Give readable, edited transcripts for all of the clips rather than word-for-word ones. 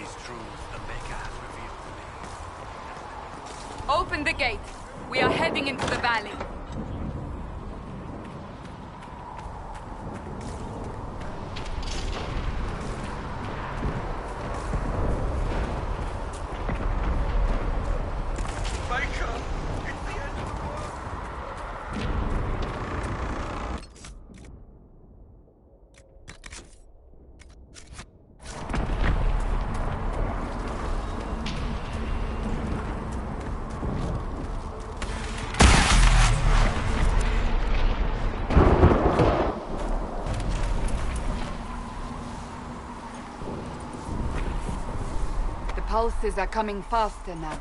these truths the Maker has revealed to me. Open the gate. We are heading into the valley. Pulses are coming faster now.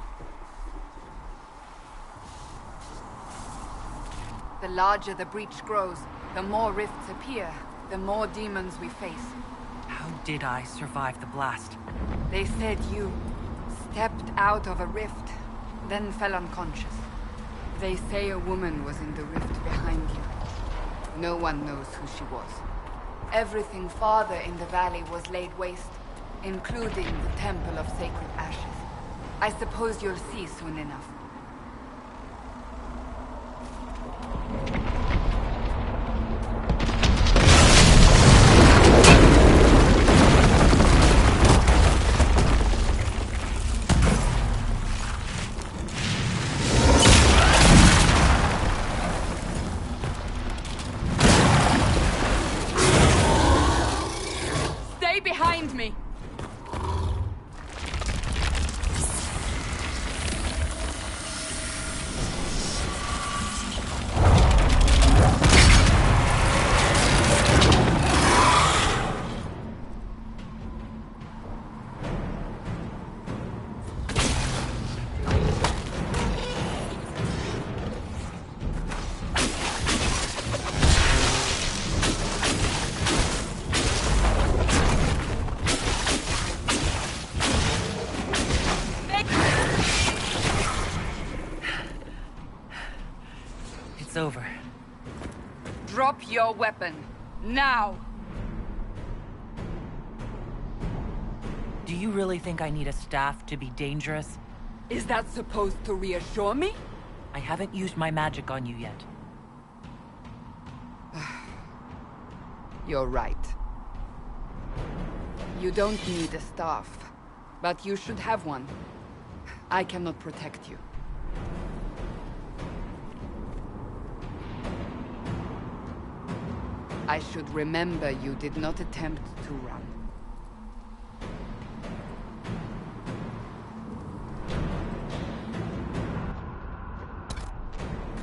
The larger the breach grows, the more rifts appear, the more demons we face. How did I survive the blast? They said you stepped out of a rift, then fell unconscious. They say a woman was in the rift behind you. No one knows who she was. Everything farther in the valley was laid waste, including the Temple of Sacred Ashes. I suppose you'll see soon enough. Stay behind me! It's over. Drop your weapon. Now! Do you really think I need a staff to be dangerous? Is that supposed to reassure me? I haven't used my magic on you yet. You're right. You don't need a staff, but you should have one. I cannot protect you. I should remember you did not attempt to run.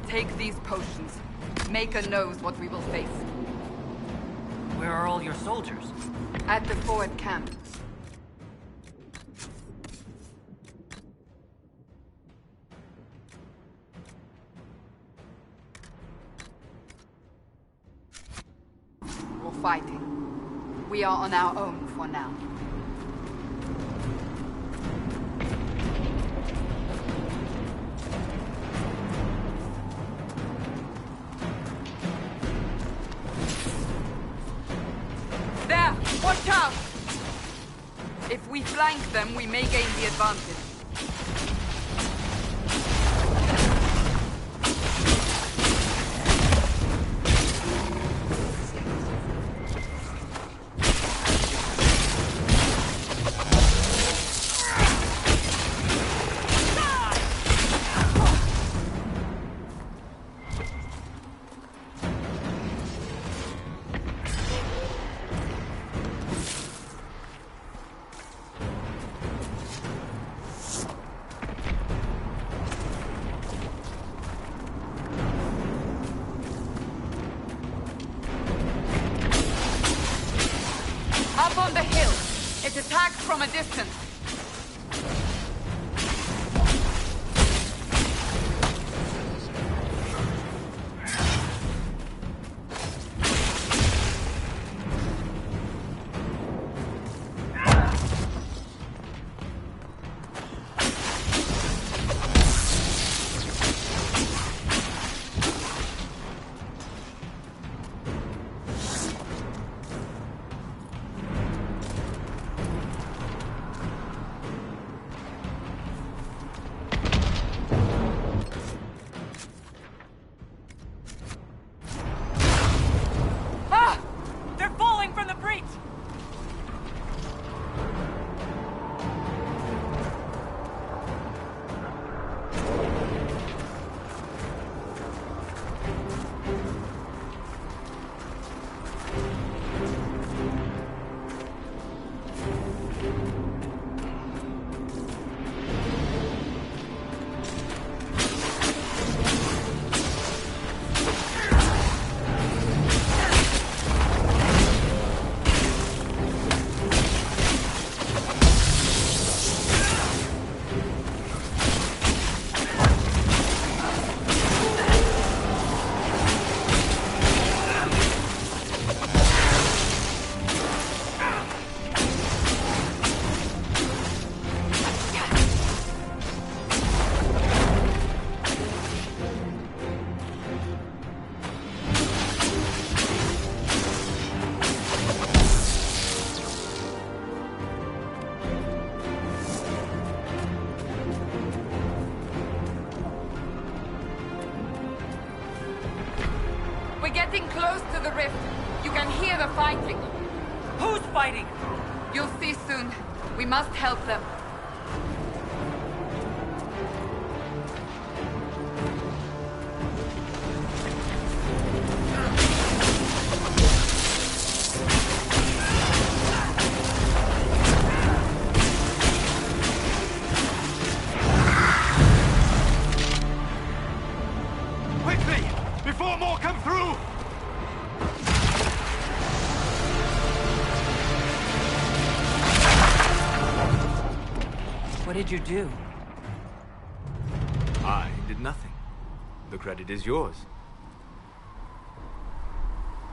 Take these potions. Maker knows what we will face. Where are all your soldiers? At the forward camp. We're fighting. We are on our own for now. There! Watch out! If we flank them, we may gain the advantage. Up on the hill. It attacks from a distance. We're getting close to the rift. You can hear the fighting. Who's fighting? You'll see soon. We must help them. Quickly! Before more come through! What did you do? I did nothing. The credit is yours.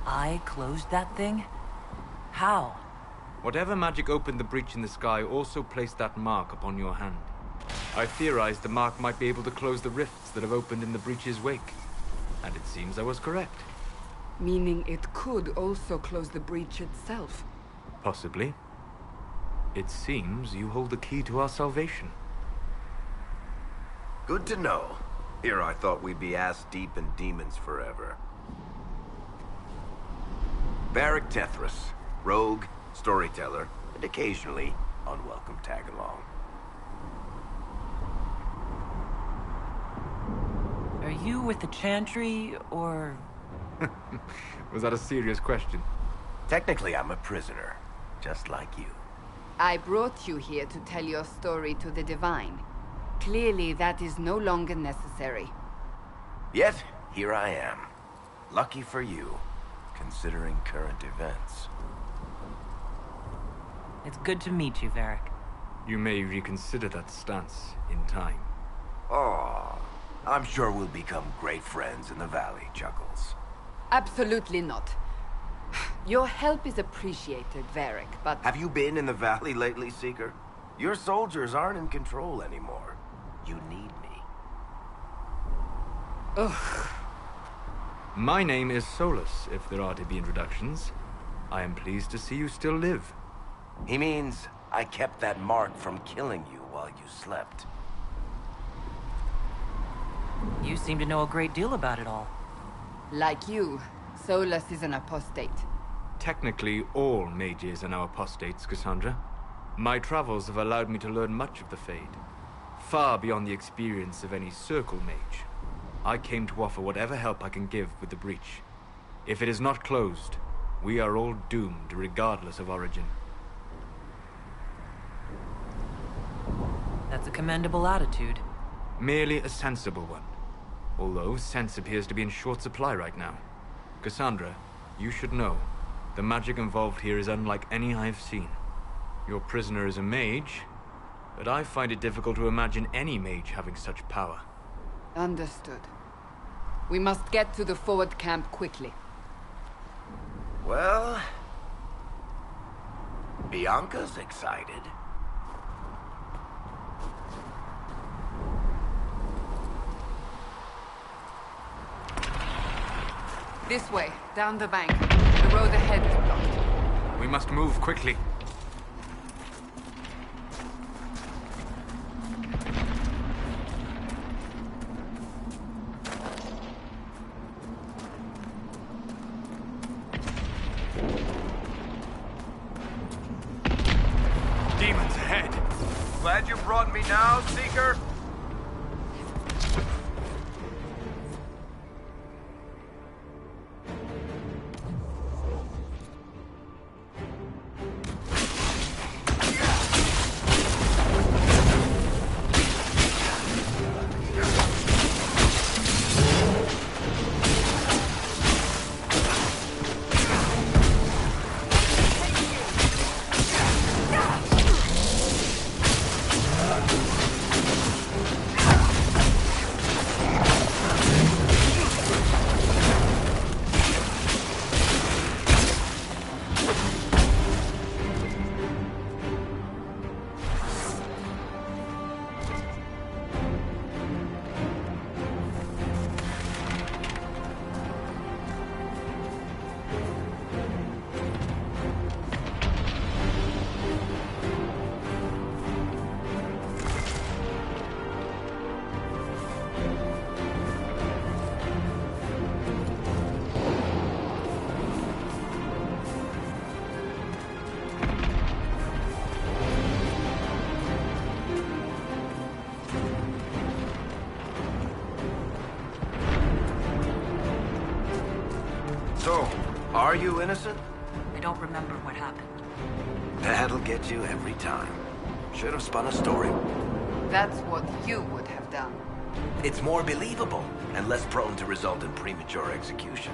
I closed that thing? How? Whatever magic opened the breach in the sky also placed that mark upon your hand. I theorized the mark might be able to close the rifts that have opened in the breach's wake. And it seems I was correct. Meaning it could also close the breach itself. Possibly. It seems you hold the key to our salvation. Good to know. Here I thought we'd be ass-deep in demons forever. Varric Tethras, rogue, storyteller, and occasionally unwelcome tag-along. Are you with the Chantry, or... Was that a serious question? Technically, I'm a prisoner, just like you. I brought you here to tell your story to the Divine. Clearly, that is no longer necessary. Yet, here I am. Lucky for you, considering current events. It's good to meet you, Varric. You may reconsider that stance in time. Oh, I'm sure we'll become great friends in the valley, Chuckles. Absolutely not. Your help is appreciated, Varric, but... Have you been in the valley lately, Seeker? Your soldiers aren't in control anymore. You need me. Ugh. My name is Solus, if there are to be introductions. I am pleased to see you still live. He means I kept that mark from killing you while you slept. You seem to know a great deal about it all. Like you, Solus is an apostate. Technically, all mages are now apostates, Cassandra. My travels have allowed me to learn much of the Fade. Far beyond the experience of any circle mage. I came to offer whatever help I can give with the breach. If it is not closed, we are all doomed regardless of origin. That's a commendable attitude. Merely a sensible one. Although sense appears to be in short supply right now. Cassandra, you should know, the magic involved here is unlike any I have seen. Your prisoner is a mage, but I find it difficult to imagine any mage having such power. Understood. We must get to the forward camp quickly. Well... Bianca's excited. This way, down the bank. The road ahead is blocked. We must move quickly. Demons ahead! Glad you brought me now, Seeker? So, are you innocent? I don't remember what happened. That'll get you every time. Should have spun a story. That's what you would have done. It's more believable and less prone to result in premature execution.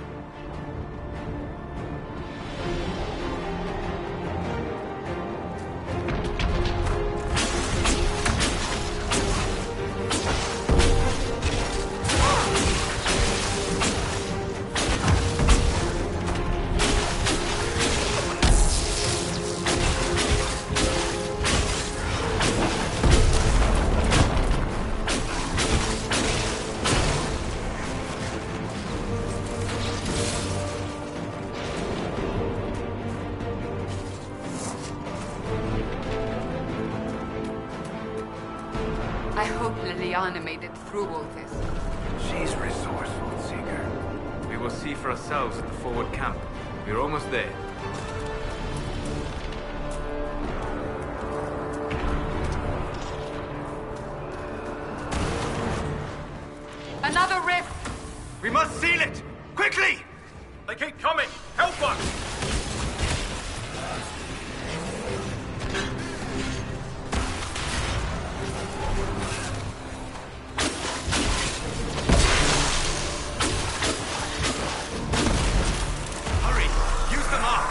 I hope Liliana made it through all this. She's resourceful, Seeker. We will see for ourselves at the forward camp. We're almost there. Another rift! We must seal it! Quickly! They keep coming! Help us! Hurry! Use the mark!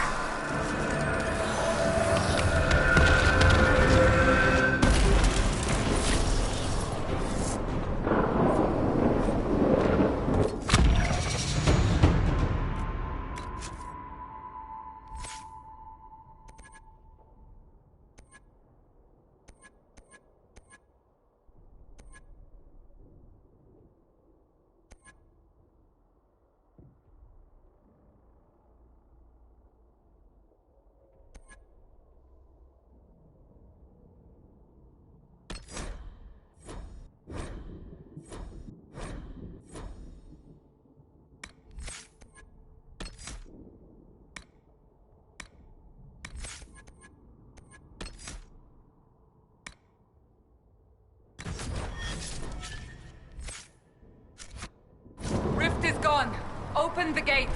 Rift is gone. Open the gate.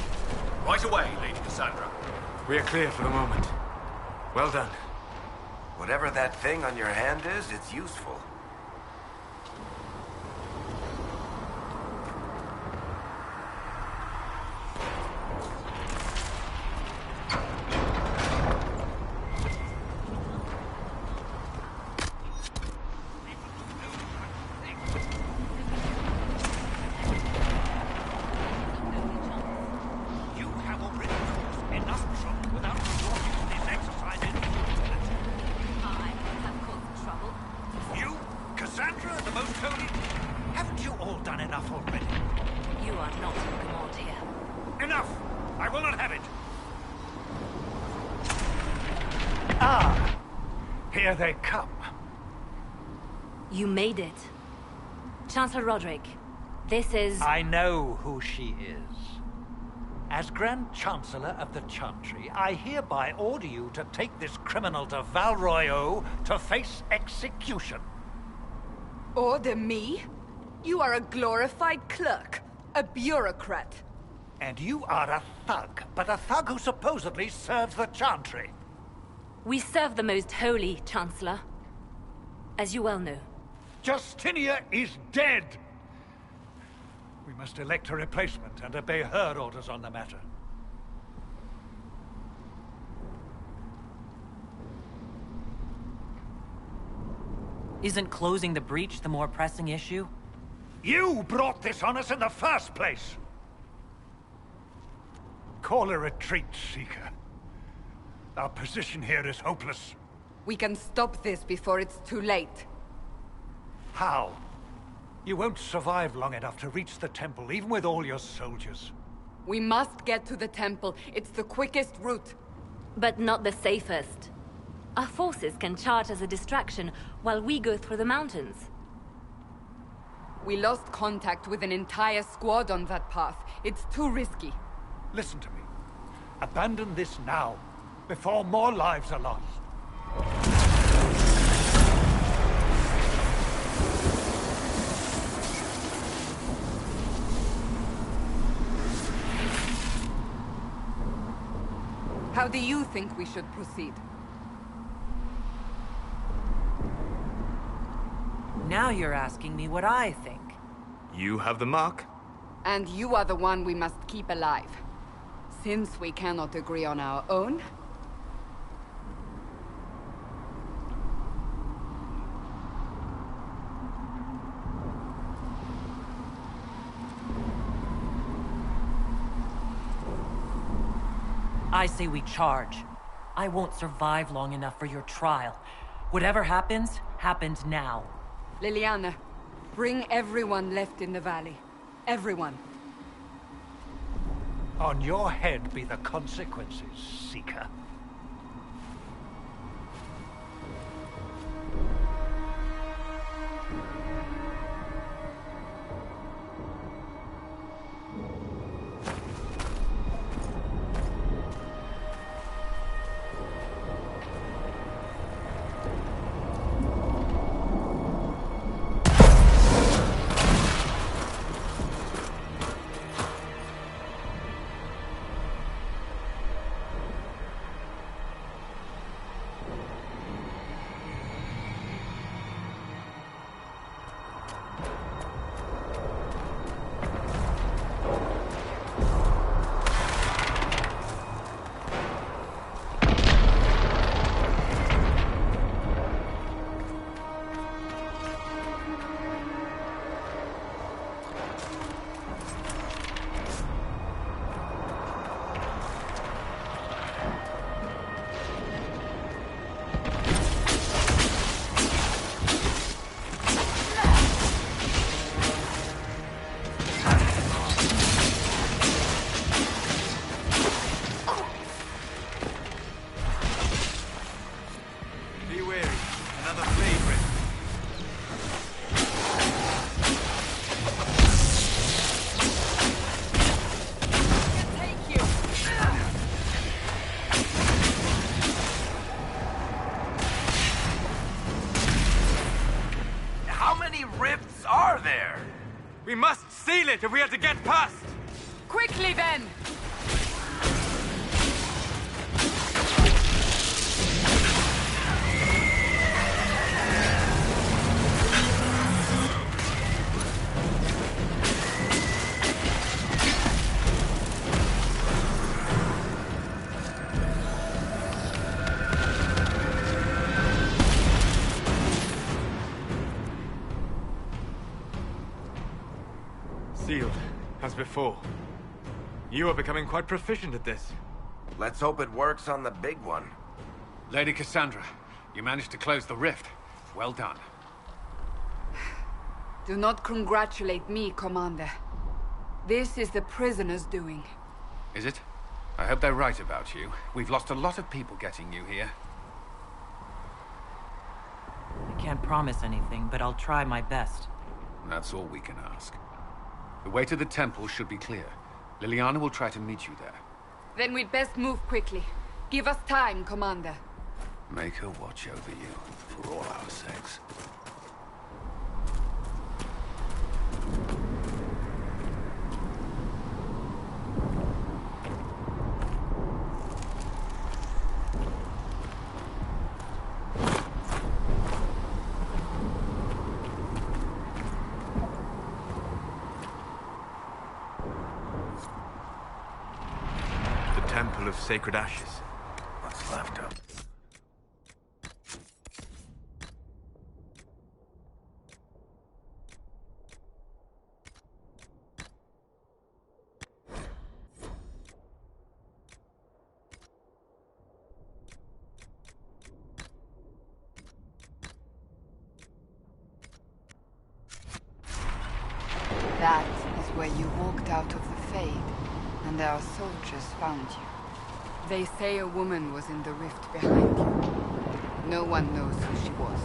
Right away, Lady Cassandra. We are clear for the moment. Well done. Whatever that thing on your hand is, it's useful. You have already caused enough trouble without resorting to this exercise in futility. I have caused trouble. You, Cassandra, the most holy? Haven't you all done enough already? You are not in command here. Enough! I will not have it! Ah! Here they come. You made it. Chancellor Roderick, this is... I know who she is. As Grand Chancellor of the Chantry, I hereby order you to take this criminal to Val Royeaux to face execution. Order me? You are a glorified clerk, a bureaucrat. And you are a thug, but a thug who supposedly serves the Chantry. We serve the most holy, Chancellor. As you well know. Justinia is dead! We must elect a replacement and obey her orders on the matter. Isn't closing the breach the more pressing issue? You brought this on us in the first place! Call a retreat, Seeker. Our position here is hopeless. We can stop this before it's too late. How? You won't survive long enough to reach the temple, even with all your soldiers. We must get to the temple. It's the quickest route. But not the safest. Our forces can charge as a distraction while we go through the mountains. We lost contact with an entire squad on that path. It's too risky. Listen to me. Abandon this now, before more lives are lost. How do you think we should proceed? Now you're asking me what I think. You have the mark? And you are the one we must keep alive. Since we cannot agree on our own... I say we charge. I won't survive long enough for your trial. Whatever happens, happens now. Liliana, bring everyone left in the valley. Everyone. On your head be the consequences, Seeker. We must seal it if we are to get past! Quickly then! Sealed, as before. You are becoming quite proficient at this. Let's hope it works on the big one. Lady Cassandra, you managed to close the rift. Well done. Do not congratulate me, Commander. This is the prisoner's doing. Is it? I hope they're right about you. We've lost a lot of people getting you here. I can't promise anything, but I'll try my best. That's all we can ask. The way to the temple should be clear. Liliana will try to meet you there. Then we'd best move quickly. Give us time, Commander. Make her watch over you, for all our sakes. Temple of Sacred Ashes. What's left of? That is where you walked out of the Fade, and our soldiers found you. They say a woman was in the rift behind you. No one knows who she was.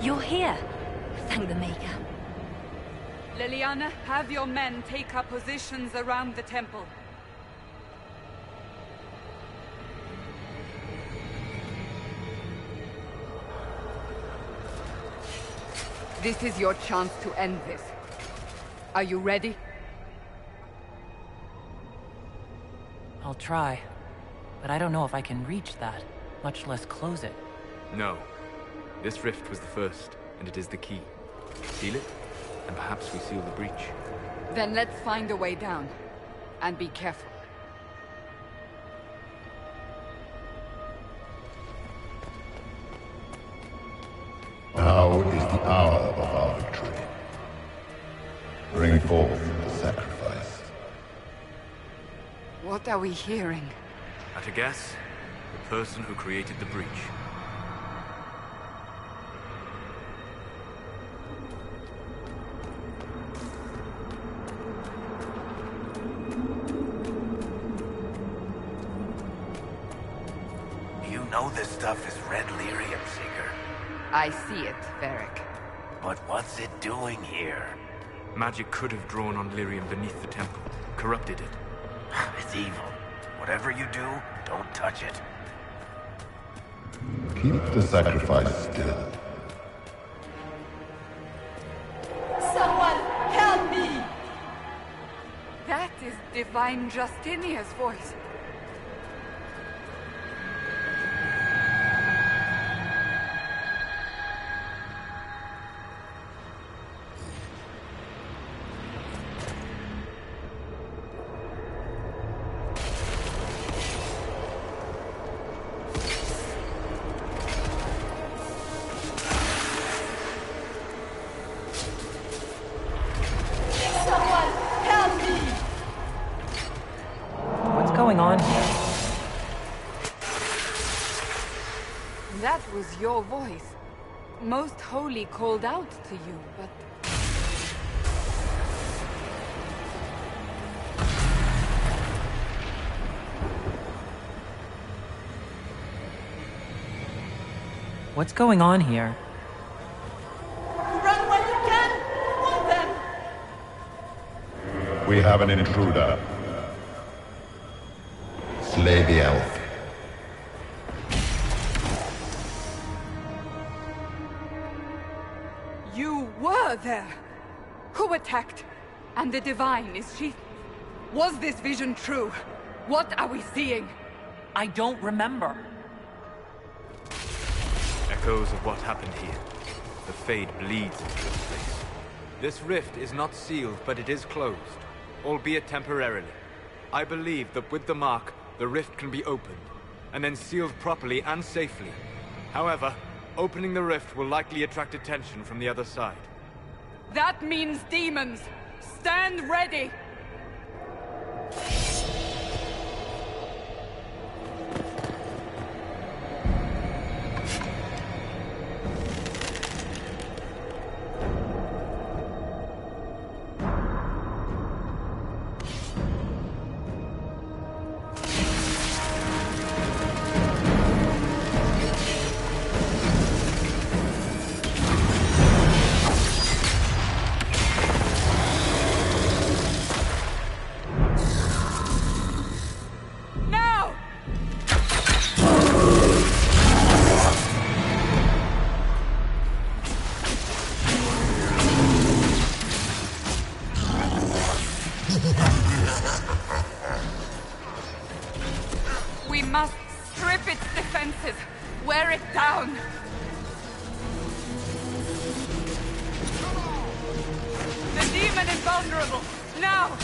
You're here. Thank the Maker. Liliana, have your men take up positions around the temple. This is your chance to end this. Are you ready? I'll try. But I don't know if I can reach that, much less close it. No. This rift was the first, and it is the key. Seal it, and perhaps we seal the breach. Then let's find a way down. And be careful. Now is the hour of our victory. Bring forth the sacrifice. What are we hearing? At a guess, the person who created the breach. You know this stuff is red lyrium, Seeker. I see it, Varric. But what's it doing here? Magic could have drawn on lyrium beneath the temple, corrupted it. It's evil. Whatever you do, don't touch it. Keep the sacrifice still. Someone help me! That is Divine Justinia's voice. Someone help me! What's going on here? That was your voice. Most Holy called out to you, but... What's going on here? Run when you can! Want them! We have an intruder. Slay the elf. You were there! Who attacked? And the Divine, is she... Was this vision true? What are we seeing? I don't remember. Echoes of what happened here. The Fade bleeds into this place. This rift is not sealed, but it is closed, albeit temporarily. I believe that with the mark, the rift can be opened, and then sealed properly and safely. However, opening the rift will likely attract attention from the other side. That means demons! Stand ready! Now! We must strip its defenses, wear it down. The demon is vulnerable. Now!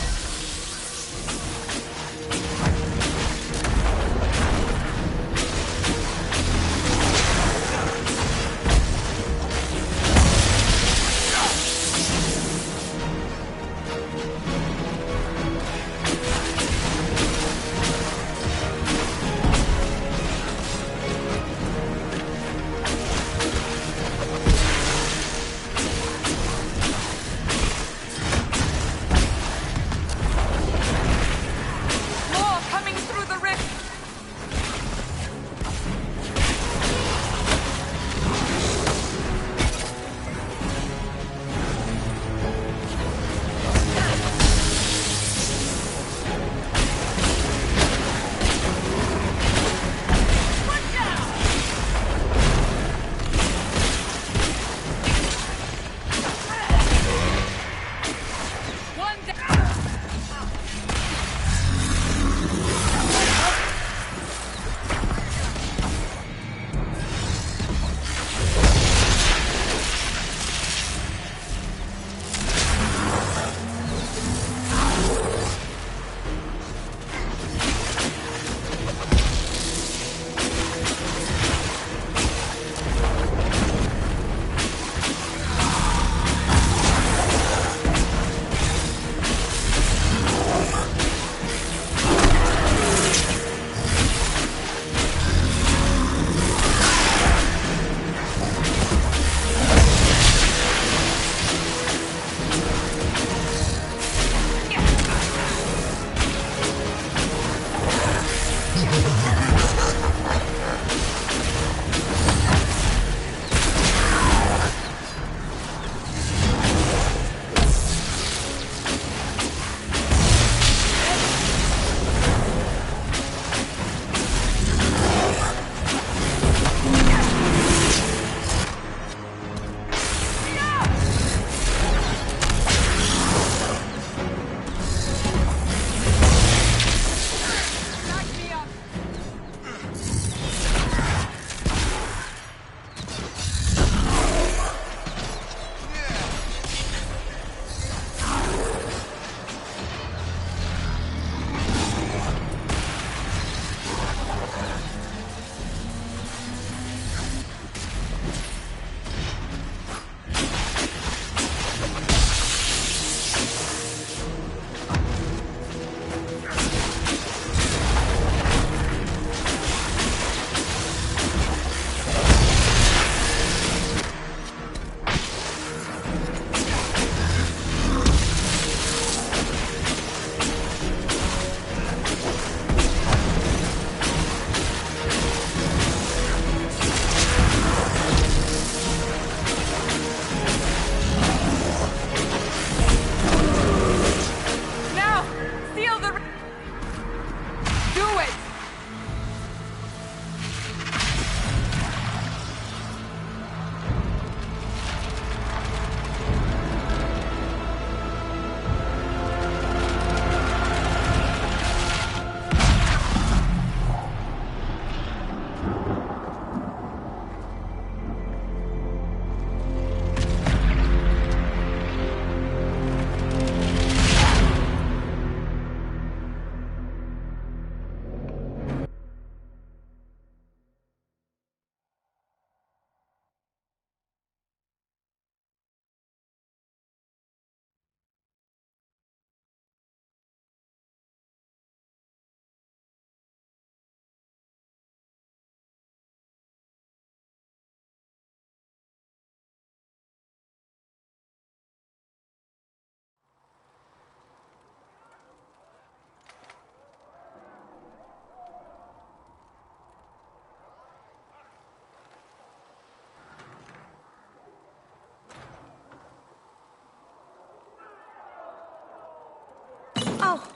Oh!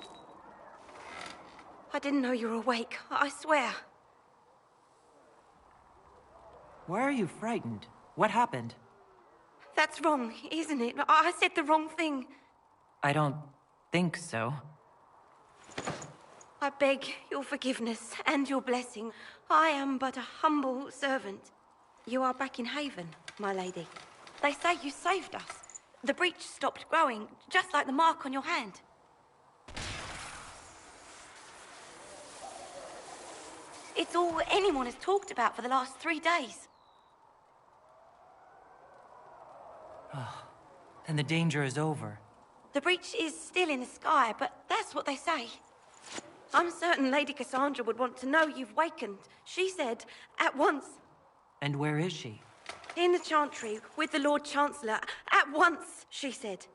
I didn't know you were awake, I swear. Why are you frightened? What happened? That's wrong, isn't it? I said the wrong thing. I don't think so. I beg your forgiveness and your blessing. I am but a humble servant. You are back in Haven, my lady. They say you saved us. The breach stopped growing, just like the mark on your hand. It's all anyone has talked about for the last 3 days. Then the danger is over. The breach is still in the sky, but that's what they say. I'm certain Lady Cassandra would want to know you've wakened. She said, at once. And where is she? In the Chantry, with the Lord Chancellor. At once, she said.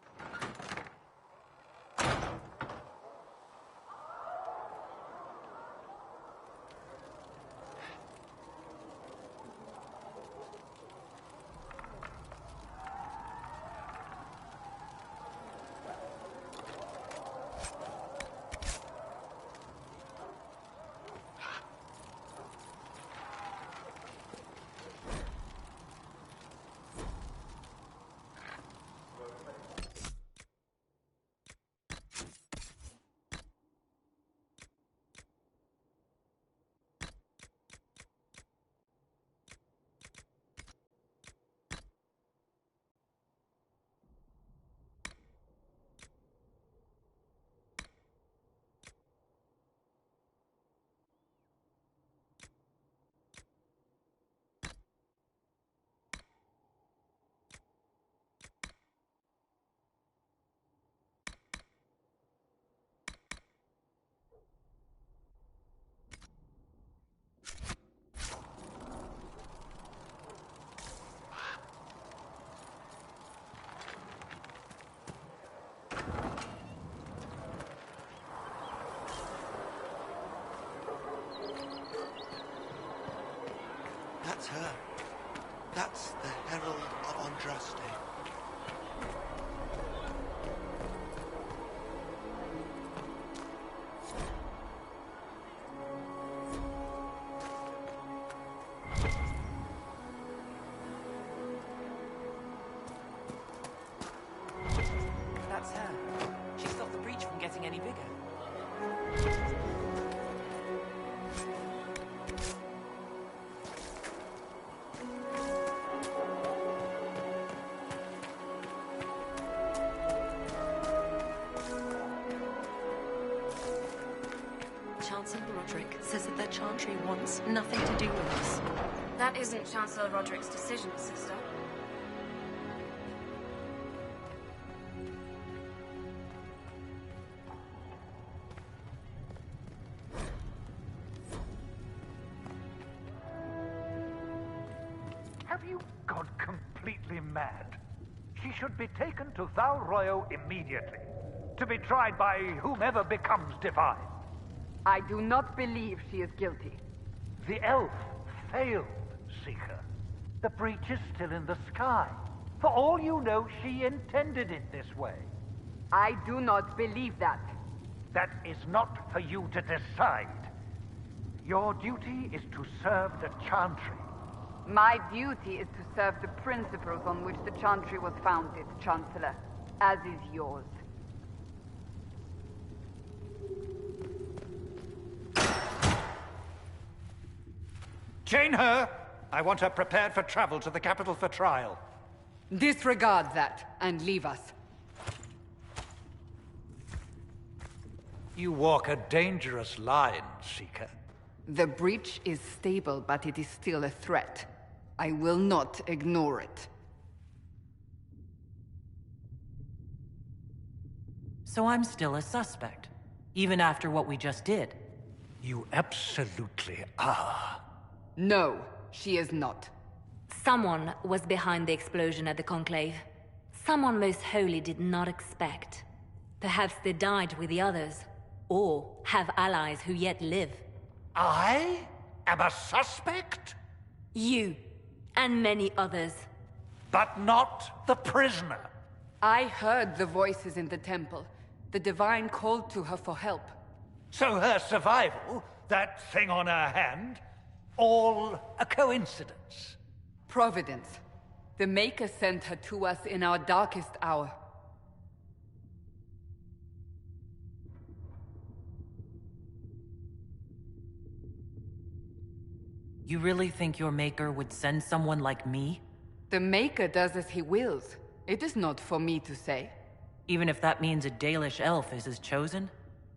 That's her. That's the Herald of Andraste. That's her. She stopped the breach from getting any bigger. Chancellor Roderick says that their Chantry wants nothing to do with us. That isn't Chancellor Roderick's decision, sister. Have you gone completely mad? She should be taken to Val Royo immediately, to be tried by whomever becomes divine. I do not believe she is guilty. The elf failed, Seeker. The breach is still in the sky. For all you know, she intended it this way. I do not believe that. That is not for you to decide. Your duty is to serve the Chantry. My duty is to serve the principles on which the Chantry was founded, Chancellor, as is yours. Chain her! I want her prepared for travel to the capital for trial. Disregard that, and leave us. You walk a dangerous line, Seeker. The breach is stable, but it is still a threat. I will not ignore it. So I'm still a suspect, even after what we just did. You absolutely are. No, she is not. Someone was behind the explosion at the Conclave. Someone Most Holy did not expect. Perhaps they died with the others, or have allies who yet live. I am a suspect? You, and many others. But not the prisoner. I heard the voices in the temple. The Divine called to her for help. So her survival, that thing on her hand, all a coincidence? Providence. The Maker sent her to us in our darkest hour. You really think your Maker would send someone like me? The Maker does as he wills. It is not for me to say. Even if that means a Dalish elf is his chosen?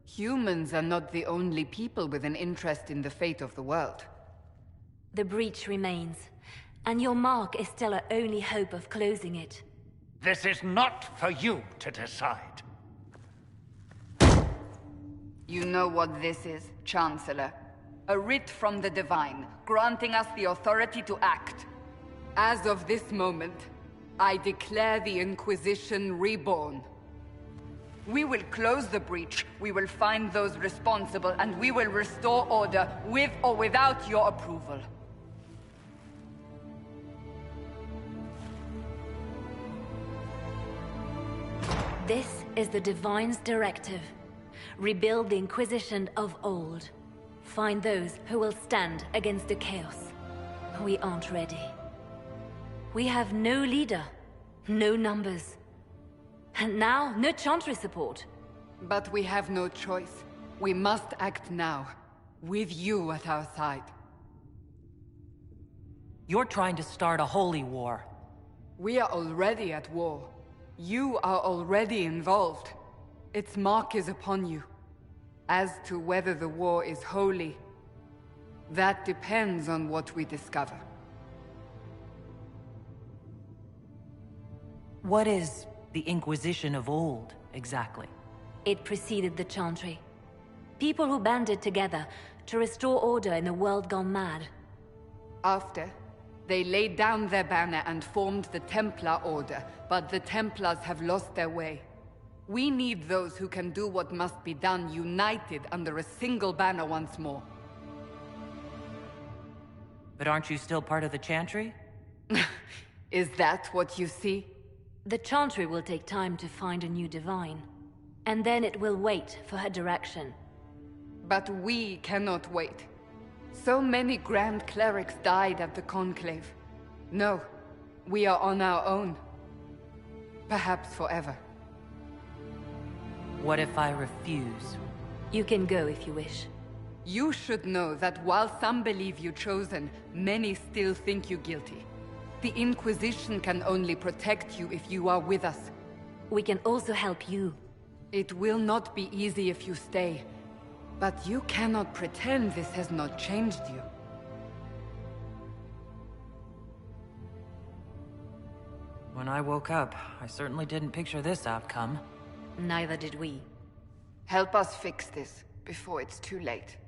Humans are not the only people with an interest in the fate of the world. The breach remains, and your mark is still our only hope of closing it. This is not for you to decide. You know what this is, Chancellor. A writ from the Divine, granting us the authority to act. As of this moment, I declare the Inquisition reborn. We will close the breach, we will find those responsible, and we will restore order with or without your approval. This is the Divine's directive. Rebuild the Inquisition of old. Find those who will stand against the chaos. We aren't ready. We have no leader, no numbers. And now, no Chantry support. But we have no choice. We must act now, with you at our side. You're trying to start a holy war. We are already at war. You are already involved. Its mark is upon you. As to whether the war is holy, that depends on what we discover. What is the Inquisition of old, exactly? It preceded the Chantry. People who banded together to restore order in a world gone mad. After, they laid down their banner and formed the Templar Order, but the Templars have lost their way. We need those who can do what must be done, united under a single banner once more. But aren't you still part of the Chantry? Is that what you see? The Chantry will take time to find a new Divine. And then it will wait for her direction. But we cannot wait. So many Grand Clerics died at the Conclave. No, we are on our own. Perhaps forever. What if I refuse? You can go if you wish. You should know that while some believe you chosen, many still think you guilty. The Inquisition can only protect you if you are with us. We can also help you. It will not be easy if you stay. But you cannot pretend this has not changed you. When I woke up, I certainly didn't picture this outcome. Neither did we. Help us fix this before it's too late.